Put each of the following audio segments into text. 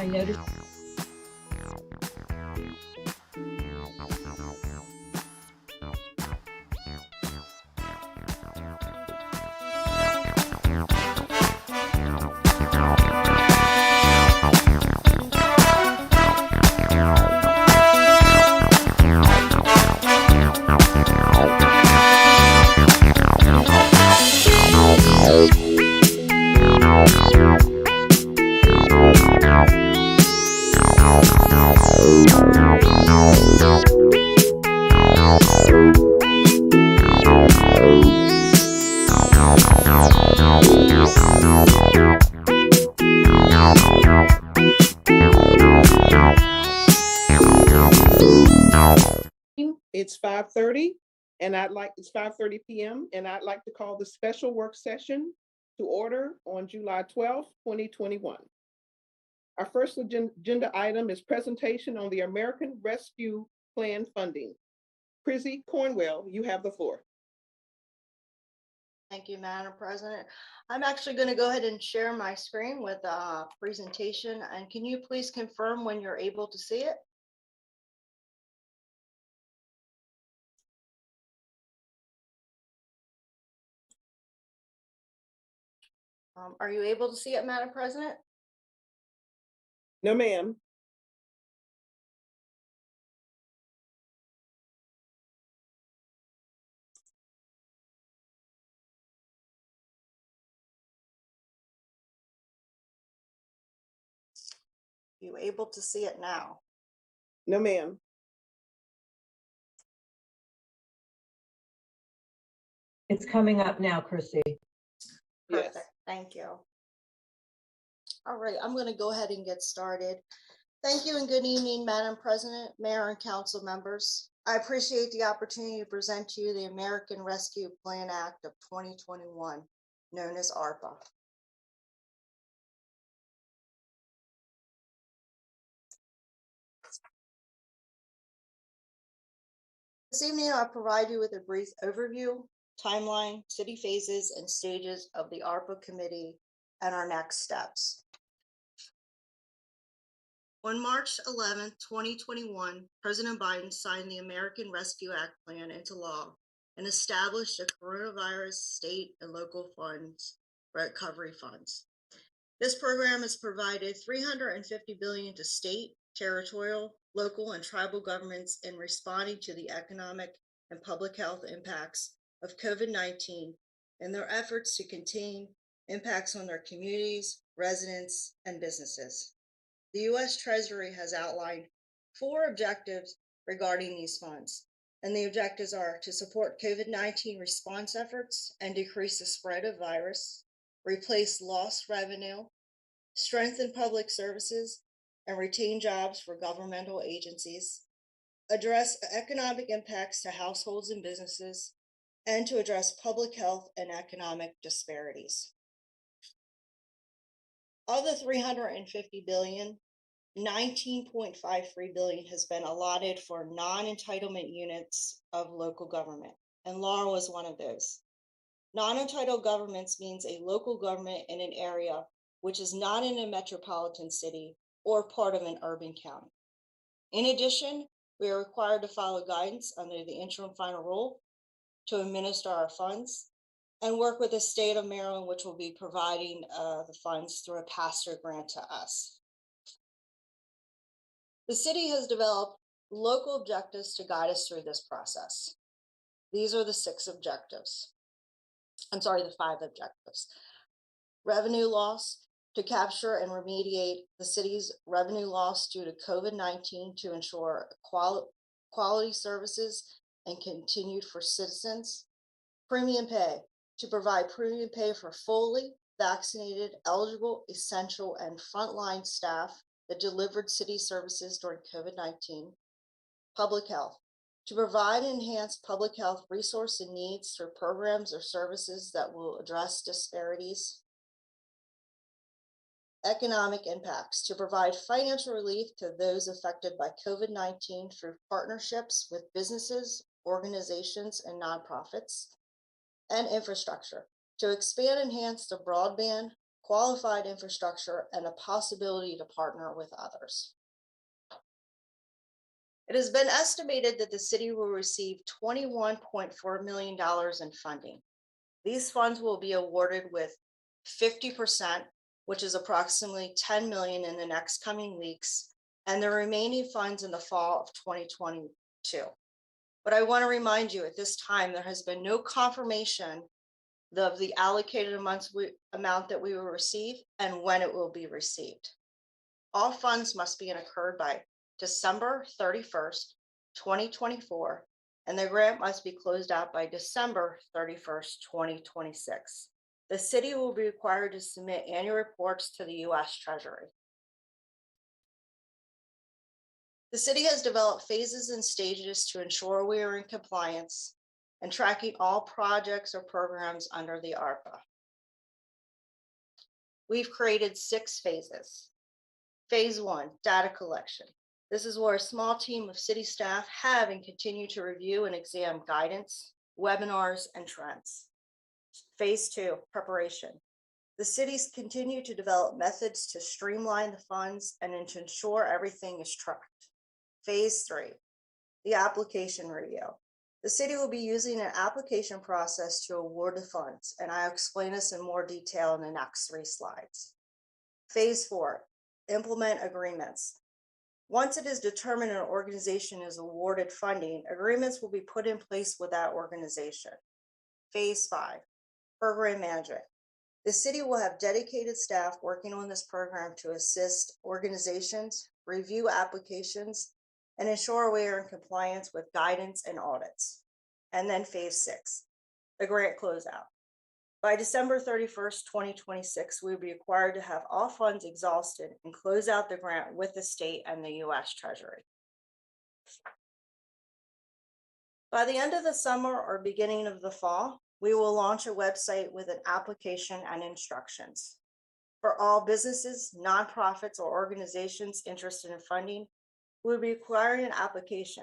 I noticed. It's 5:30 and it's 5:30 p.m. and I'd like to call the special work session to order on July 12th, 2021. Our first agenda item is presentation on the American Rescue Plan funding. Chrissy Cornwell, you have the floor. Thank you, Madam President. I'm actually going to go ahead and share my screen with a presentation. And can you please confirm when you're able to see it? Are you able to see it, Madam President? No, ma'am. You able to see it now? No, ma'am. It's coming up now, Chrissy. Perfect. Yes. Thank you. All right, I'm going to go ahead and get started. Thank you and good evening, Madam President, Mayor, and Council members. I appreciate the opportunity to present to you the American Rescue Plan Act of 2021, known as AARPA. This evening, I'll provide you with a brief overview, timeline, city phases, and stages of the AARPA committee and our next steps. On March 11, 2021, President Biden signed the American Rescue Act plan into law and established a coronavirus state and local funds, recovery funds. This program has provided $350 billion to state, territorial, local, and tribal governments in responding to the economic and public health impacts of COVID-19 and their efforts to contain impacts on their communities, residents, and businesses. The U.S. Treasury has outlined 4 objectives regarding these funds, and the objectives are to support COVID-19 response efforts and decrease the spread of virus, replace lost revenue, strengthen public services, and retain jobs for governmental agencies, address economic impacts to households and businesses, and to address public health and economic disparities. Of the $350 billion, $19.53 billion has been allotted for non-entitlement units of local government, and Laurel is one of those. Non-entitled governments means a local government in an area which is not in a metropolitan city or part of an urban county. In addition, we are required to follow guidance under the interim final rule to administer our funds and work with the state of Maryland, which will be providing the funds through a pass-through grant to us. The city has developed local objectives to guide us through this process. These are the 5 objectives. Revenue loss, to capture and remediate the city's revenue loss due to COVID-19 to ensure quality services and continued for citizens. Premium pay, to provide premium pay for fully vaccinated, eligible, essential, and frontline staff that delivered city services during COVID-19. Public health, to provide and enhance public health resource and needs through programs or services that will address disparities. Economic impacts, to provide financial relief to those affected by COVID-19 through partnerships with businesses, organizations, and nonprofits. And infrastructure, to expand and enhance the broadband, qualified infrastructure, and a possibility to partner with others. It has been estimated that the city will receive $21.4 million in funding. These funds will be awarded with 50%, which is approximately $10 million in the next coming weeks, and the remaining funds in the fall of 2022. But I want to remind you, at this time, there has been no confirmation of the allocated amount that we will receive and when it will be received. All funds must be incurred by December 31st, 2024, and the grant must be closed out by December 31st, 2026. The city will be required to submit annual reports to the U.S. Treasury. The city has developed phases and stages to ensure we are in compliance and tracking all projects or programs under the AARPA. We've created 6 phases. Phase 1, data collection. This is where a small team of city staff have and continue to review and examine guidance, webinars, and trends. Phase 2, preparation. The cities continue to develop methods to streamline the funds and to ensure everything is tracked. Phase 3, the application review. The city will be using an application process to award the funds, and I'll explain this in more detail in the next 3 slides. Phase 4, implement agreements. Once it is determined an organization is awarded funding, agreements will be put in place with that organization. Phase 5, program management. The city will have dedicated staff working on this program to assist organizations, review applications, and ensure we are in compliance with guidance and audits. And then phase 6, the grant closeout. By December 31st, 2026, we will be required to have all funds exhausted and close out the grant with the state and the U.S. Treasury. By the end of the summer or beginning of the fall, we will launch a website with an application and instructions. For all businesses, nonprofits, or organizations interested in funding, we will be requiring an application.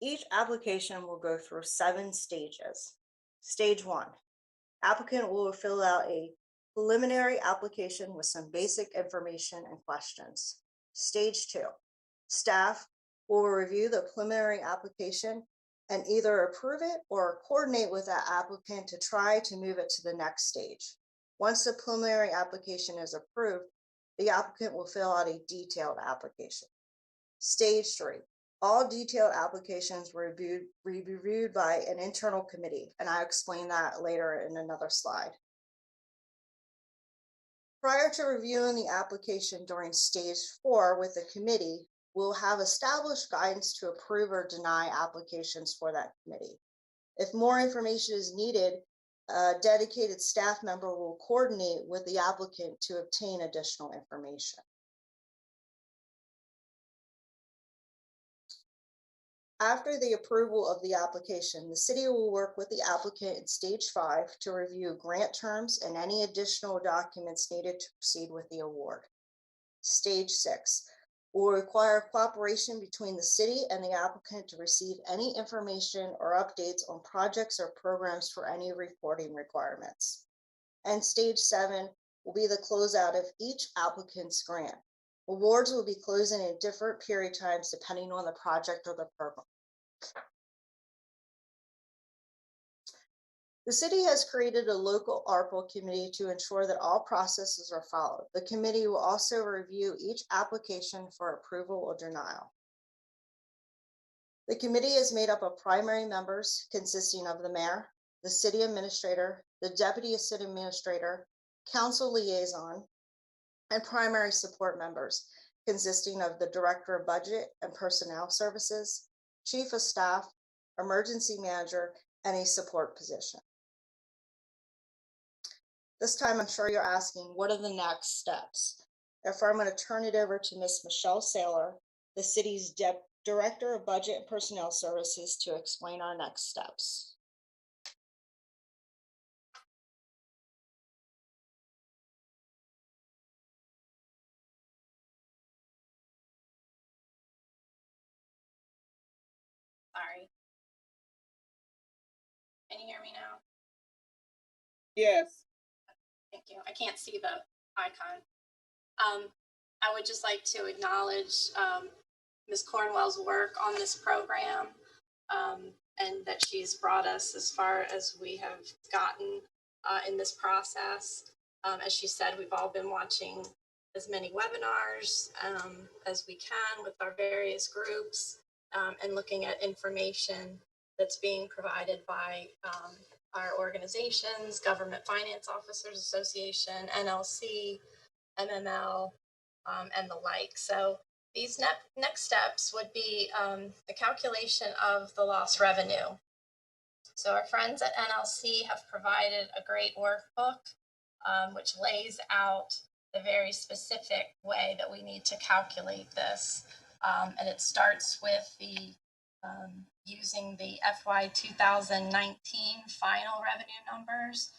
Each application will go through 7 stages. Stage 1, applicant will fill out a preliminary application with some basic information and questions. Stage 2, staff will review the preliminary application and either approve it or coordinate with that applicant to try to move it to the next stage. Once the preliminary application is approved, the applicant will fill out a detailed application. Stage 3, all detailed applications will be reviewed by an internal committee, and I'll explain that later in another slide. Prior to reviewing the application during stage 4 with the committee, we'll have established guidance to approve or deny applications for that committee. If more information is needed, a dedicated staff member will coordinate with the applicant to obtain additional information. After the approval of the application, the city will work with the applicant in stage 5 to review grant terms and any additional documents needed to proceed with the award. Stage 6 will require cooperation between the city and the applicant to receive any information or updates on projects or programs for any reporting requirements. And stage 7 will be the closeout of each applicant's grant. Awards will be closing in different period times depending on the project or the program. The city has created a local AARPA committee to ensure that all processes are followed. The committee will also review each application for approval or denial. The committee is made up of primary members consisting of the mayor, the city administrator, the deputy city administrator, council liaison, and primary support members consisting of the director of budget and personnel services, chief of staff, emergency manager, and a support position. This time, I'm sure you're asking, what are the next steps? Therefore, I'm going to turn it over to Ms. Michelle Saylor, the city's Director of Budget and Personnel Services, to explain our next steps. Sorry. Can you hear me now? Yes. Thank you. I can't see the icon. I would just like to acknowledge Ms. Cornwell's work on this program, and that she's brought us as far as we have gotten in this process. As she said, we've all been watching as many webinars as we can with our various groups, and looking at information that's being provided by our organizations, Government Finance Officers Association, NLC, MML, and the like. So these next steps would be the calculation of the lost revenue. So our friends at NLC have provided a great workbook which lays out the very specific way that we need to calculate this. And it starts with the using the FY 2019 final revenue numbers.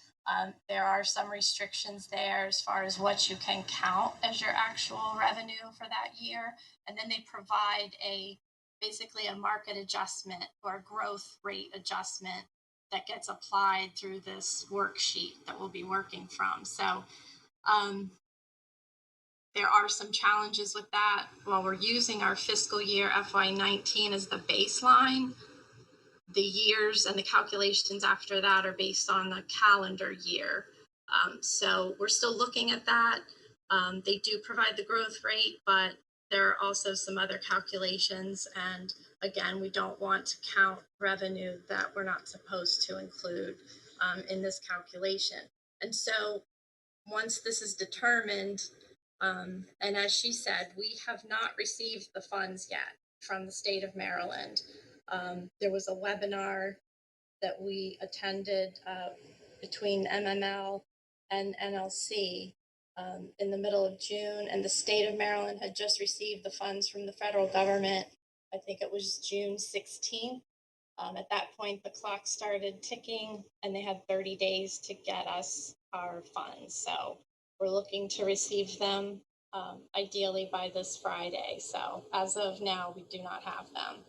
There are some restrictions there as far as what you can count as your actual revenue for that year. And then they provide basically a market adjustment or a growth rate adjustment that gets applied through this worksheet that we'll be working from. So there are some challenges with that. While we're using our fiscal year FY19 as the baseline, the years and the calculations after that are based on the calendar year. So we're still looking at that. They do provide the growth rate, but there are also some other calculations. And again, we don't want to count revenue that we're not supposed to include in this calculation. And so once this is determined, and as she said, we have not received the funds yet from the state of Maryland. There was a webinar that we attended between MML and NLC in the middle of June, and the state of Maryland had just received the funds from the federal government. I think it was June 16th. At that point, the clock started ticking, and they had 30 days to get us our funds. So we're looking to receive them ideally by this Friday. So as of now, we do not have them.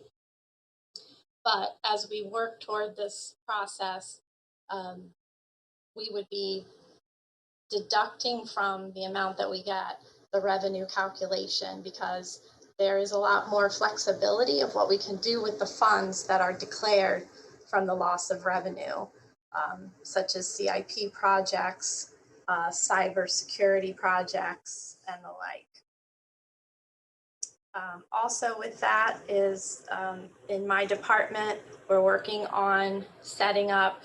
But as we work toward this process, we would be deducting from the amount that we get the revenue calculation, because there is a lot more flexibility of what we can do with the funds that are declared from the loss of revenue, such as CIP projects, cybersecurity projects, and the like. Also with that is in my department, we're working on setting up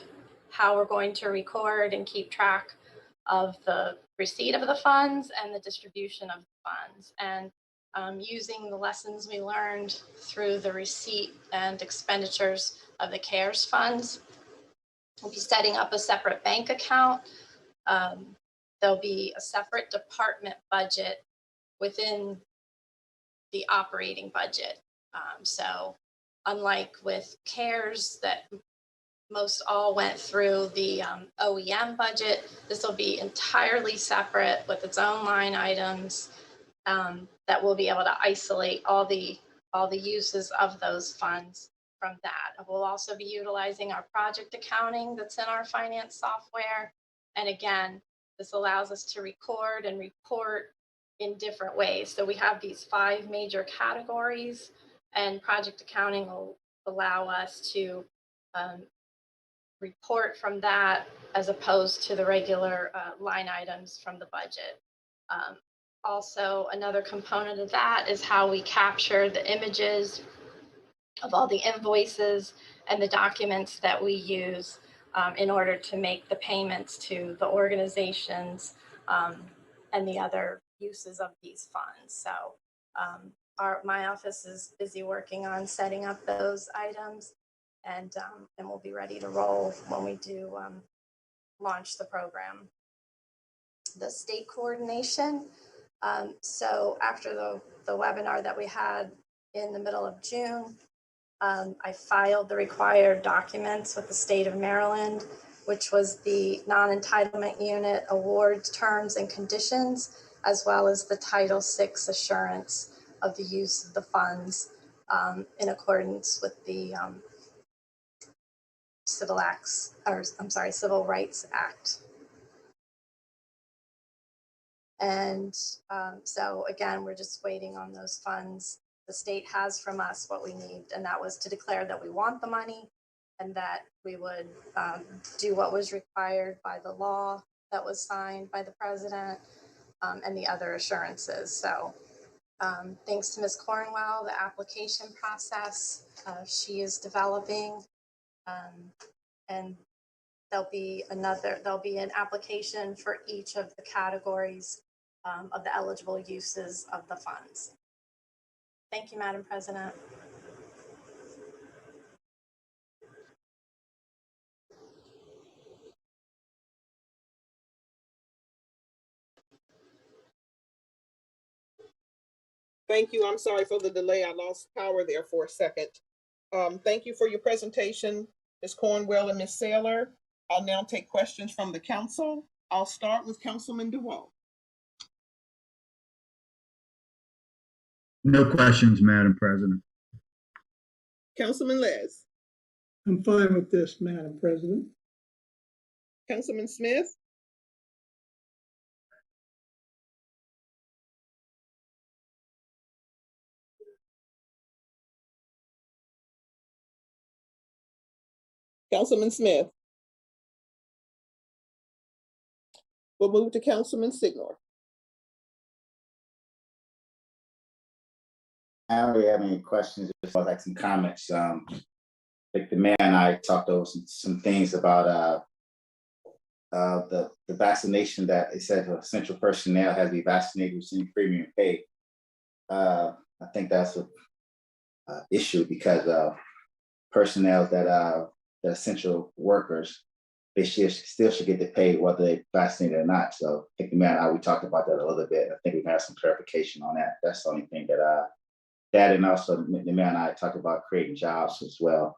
how we're going to record and keep track of the receipt of the funds and the distribution of the funds, and using the lessons we learned through the receipt and expenditures of the CARES funds. We'll be setting up a separate bank account. There'll be a separate department budget within the operating budget. So unlike with CARES that most all went through the OEM budget, this will be entirely separate with its own line items that we'll be able to isolate all the uses of those funds from that. We'll also be utilizing our project accounting that's in our finance software. And again, this allows us to record and report in different ways. So we have these 5 major categories, and project accounting will allow us to report from that as opposed to the regular line items from the budget. Also, another component of that is how we capture the images of all the invoices and the documents that we use in order to make the payments to the organizations and the other uses of these funds. So my office is busy working on setting up those items, and we'll be ready to roll when we do launch the program. The state coordination. So after the webinar that we had in the middle of June, I filed the required documents with the state of Maryland, which was the non-entitlement unit award terms and conditions, as well as the Title VI assurance of the use of the funds in accordance with the Civil Rights Act. And so again, we're just waiting on those funds. The state has from us what we need, and that was to declare that we want the money and that we would do what was required by the law that was signed by the president and the other assurances. So thanks to Ms. Cornwell, the application process she is developing, and there'll be an application for each of the categories of the eligible uses of the funds. Thank you, Madam President. Thank you. I'm sorry for the delay. I lost power there for a second. Thank you for your presentation, Ms. Cornwell and Ms. Saylor. I'll now take questions from the council. I'll start with Councilman DeWalt. No questions, Madam President. Councilman Les. I'm fine with this, Madam President. Councilman Smith. Councilman Smith. We'll move to Councilman Signor. I don't really have any questions, just like some comments. Like the mayor and I talked over some things about the vaccination that it said essential personnel has to be vaccinated with any premium pay. I think that's an issue because personnel that the essential workers, they still should get the pay whether they're vaccinated or not. So I think the mayor and I, we talked about that a little bit. I think we've had some clarification on that. That's the only thing that and also the mayor and I talked about creating jobs as well.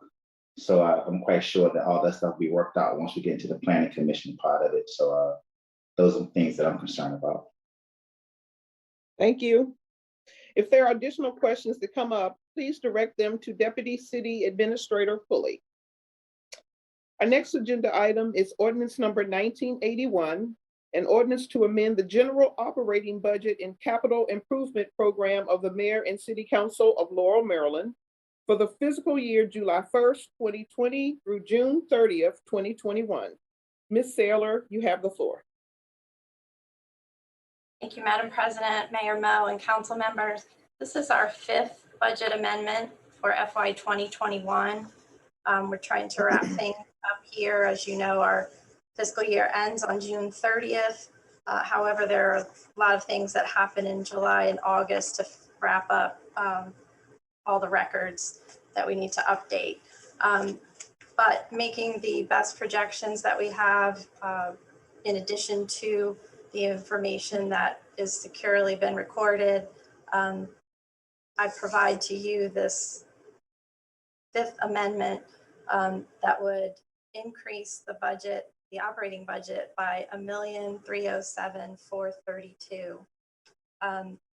So I'm quite sure that all that stuff will be worked out once we get into the planning commission part of it. So those are the things that I'm concerned about. Thank you. If there are additional questions that come up, please direct them to Deputy City Administrator Pulley. Our next agenda item is ordinance number 1981, an ordinance to amend the general operating budget and capital improvement program of the Mayor and City Council of Laurel, Maryland for the fiscal year July 1st, 2020 through June 30th, 2021. Ms. Saylor, you have the floor. Thank you, Madam President, Mayor Mo, and council members. This is our 5th budget amendment for FY 2021. We're trying to wrap things up here. As you know, our fiscal year ends on June 30th. However, there are a lot of things that happen in July and August to wrap up all the records that we need to update. But making the best projections that we have, in addition to the information that is securely been recorded, I provide to you this 5th amendment that would increase the budget, the operating budget, by $1,307,432.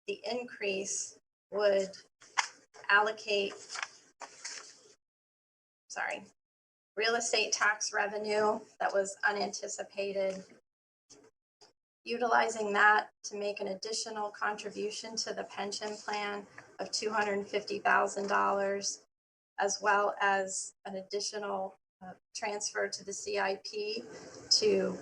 The increase would allocate, real estate tax revenue that was unanticipated, utilizing that to make an additional contribution to the pension plan of $250,000, as well as an additional transfer to the CIP to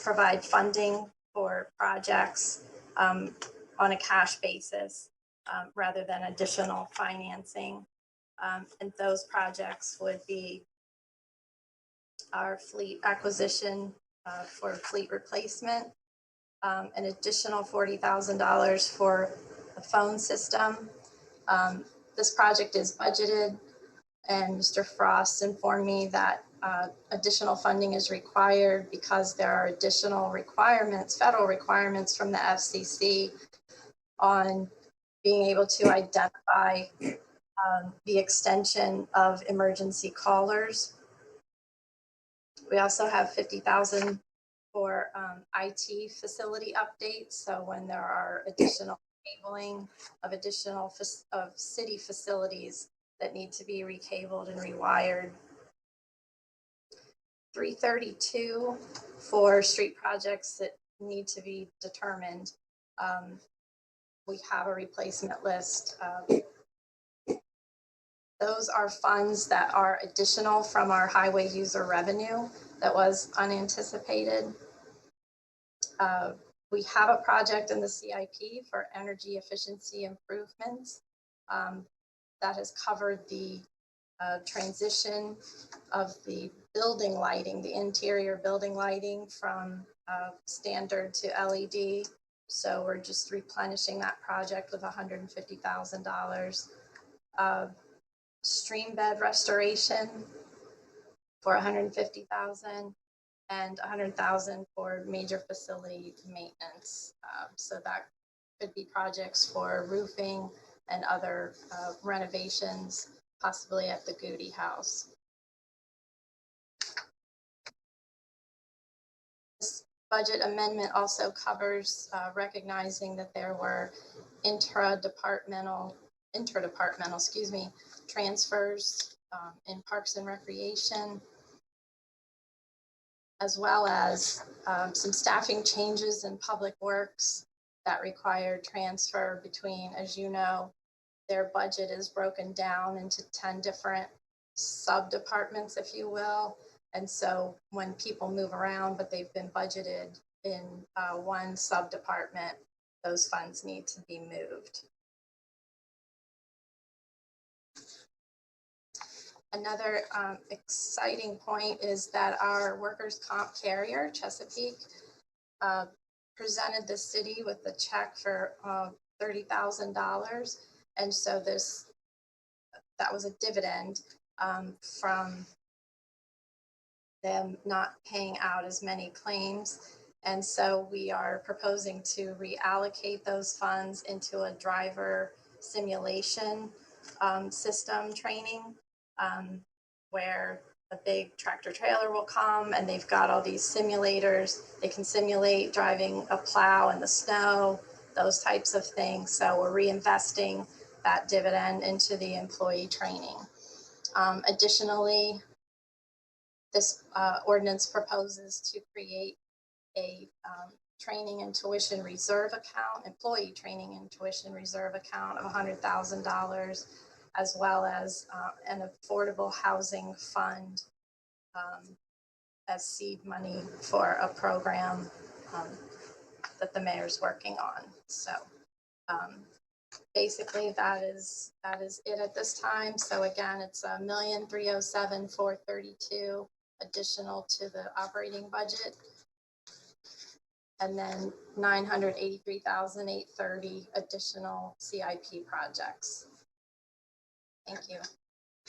provide funding for projects on a cash basis rather than additional financing. And those projects would be our fleet acquisition for fleet replacement, an additional $40,000 for the phone system. This project is budgeted, and Mr. Frost informed me that additional funding is required because there are additional requirements, federal requirements from the FCC on being able to identify the extension of emergency callers. We also have $50,000 for IT facility updates. So when there are additional cabling of of city facilities that need to be recabled and rewired. $332 for street projects that need to be determined. We have a replacement list. Those are funds that are additional from our highway user revenue that was unanticipated. We have a project in the CIP for energy efficiency improvements that has covered the transition of the building lighting, the interior building lighting from standard to LED. So we're just replenishing that project with $150,000. Stream bed restoration for $150,000 and $100,000 for major facility maintenance. So that could be projects for roofing and other renovations, possibly at the Goody House. This budget amendment also covers recognizing that there were interdepartmental, transfers in Parks and Recreation, as well as some staffing changes in Public Works that required transfer between, as you know, their budget is broken down into 10 different sub-departments, if you will. And so when people move around, but they've been budgeted in one sub-department, those funds need to be moved. Another exciting point is that our workers' comp carrier, Chesapeake, presented the city with a check for $30,000. And so that was a dividend from them not paying out as many claims. And so we are proposing to reallocate those funds into a driver simulation system training, where a big tractor trailer will come and they've got all these simulators. They can simulate driving a plow in the snow, those types of things. So we're reinvesting that dividend into the employee training. Additionally, this ordinance proposes to create a training and tuition reserve account, employee training and tuition reserve account of $100,000, as well as an affordable housing fund as seed money for a program that the mayor's working on. So basically that is it at this time. So again, it's $1,307,432 additional to the operating budget, and then $983,830 additional CIP projects. Thank you.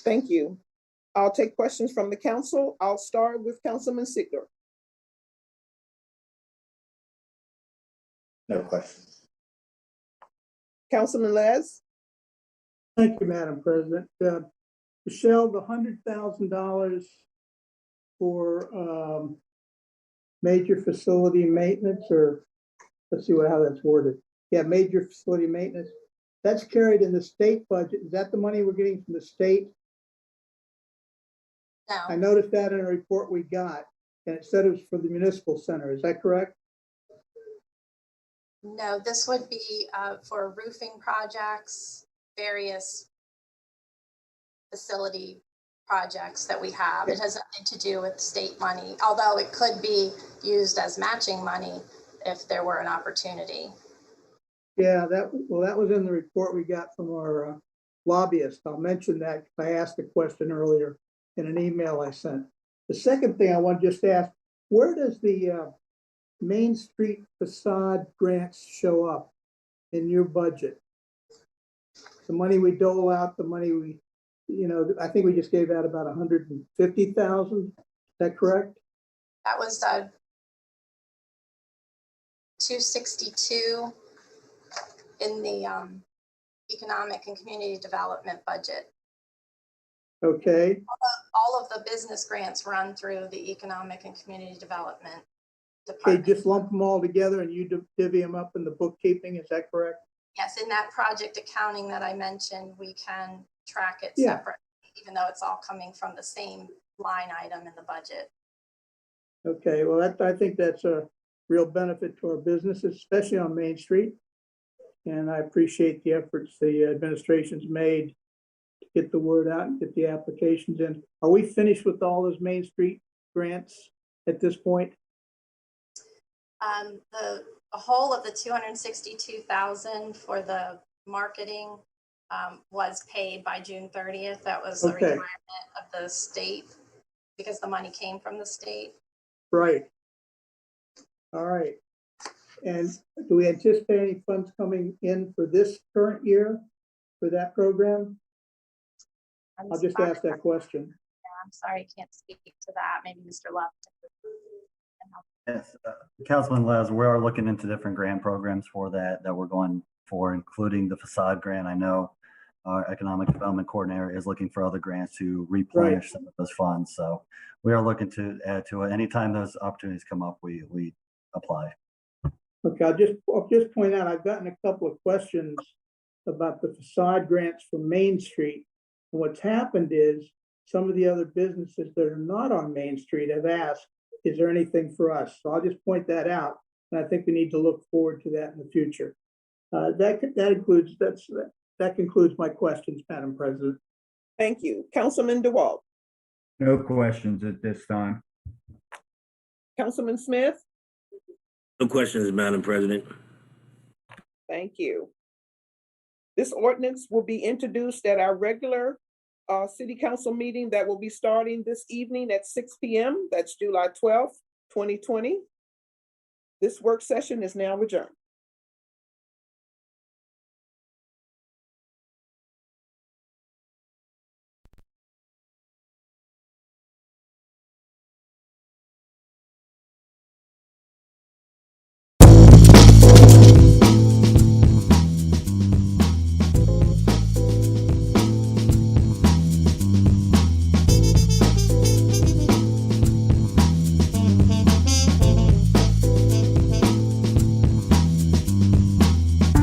Thank you. I'll take questions from the council. I'll start with Councilman Sigler. No questions. Councilman Les? Thank you, Madam President. Michelle, the $100,000 for major facility maintenance, or let's see how that's worded. Yeah, major facility maintenance. That's carried in the state budget. Is that the money we're getting from the state? No. I noticed that in a report we got, and it said it was for the municipal center. Is that correct? No, this would be for roofing projects, various facility projects that we have. It has nothing to do with state money, although it could be used as matching money if there were an opportunity. Yeah, that was in the report we got from our lobbyist. I'll mention that because I asked the question earlier in an email I sent. The second thing I want to just ask, where does the Main Street facade grants show up in your budget? The money we dole out, the money we, I think we just gave out about 150,000. Is that correct? That was 262 in the economic and community development budget. Okay. All of the business grants run through the economic and community development Okay, department. just lump them all together and you divvy them up in the bookkeeping, is that correct? Yes, in that project accounting that I mentioned, we can track it Yeah. separately, even though it's all coming from the same line item in the budget. Okay, well, I think that's a real benefit to our businesses, especially on Main Street. And I appreciate the efforts the administration's made to get the word out and get the applications in. Are we finished with all those Main Street grants at this point? The whole of the 262,000 for the marketing was paid by June 30th. That was the Okay. requirement of the state because the money came from the state. Right. All right. And do we anticipate any funds coming in for this current year for that program? I'll just ask that question. I'm sorry, I can't speak to that. Maybe Mr. Love. Yes, Councilman Les, we are looking into different grant programs for that we're going for, including the facade grant. I know our economic development coordinator is looking for other grants to replenish some of those funds. So we are looking to add to it. Anytime those opportunities come up, we apply. Okay, I'll just point out, I've gotten a couple of questions about the facade grants for Main Street. And what's happened is some of the other businesses that are not on Main Street have asked, is there anything for us? So I'll just point that out. And I think we need to look forward to that in the future. That concludes my questions, Madam President. Thank you. Councilman DeWalt, No questions at this time. Councilman Smith. No questions, Madam President. Thank you. This ordinance will be introduced at our regular city council meeting that will be starting this evening at 6 p.m. That's July 12th, 2020. This work session is now adjourned.